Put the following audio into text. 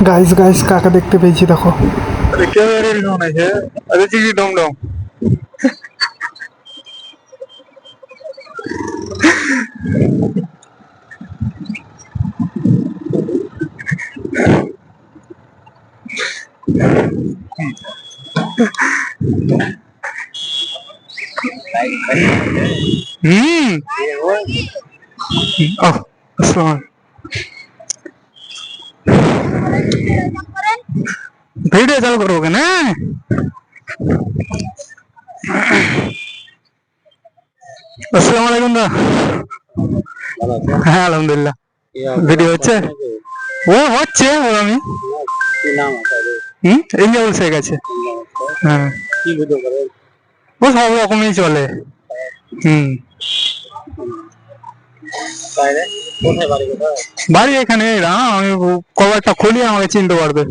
Guys guys কাকা দেখতে পেয়েছি দেখো। अरे क्या मेरे रिजोन है अरे जी डोम डोम ओह अस्सलाम वीडियो चालू करोगे ना अस्सलाम वालेकुम दा হ্যাঁ আলহামদুলিল্লাহ ভিডিও হচ্ছে ও হচ্ছে ও আমি এঞ্জল শেখ আছে হ্যাঁ কি ভিডিও করে ও সব রকমই চলে বাড়ি এখানে আমি কভারটা খুলি আমাকে চিনতে পারবে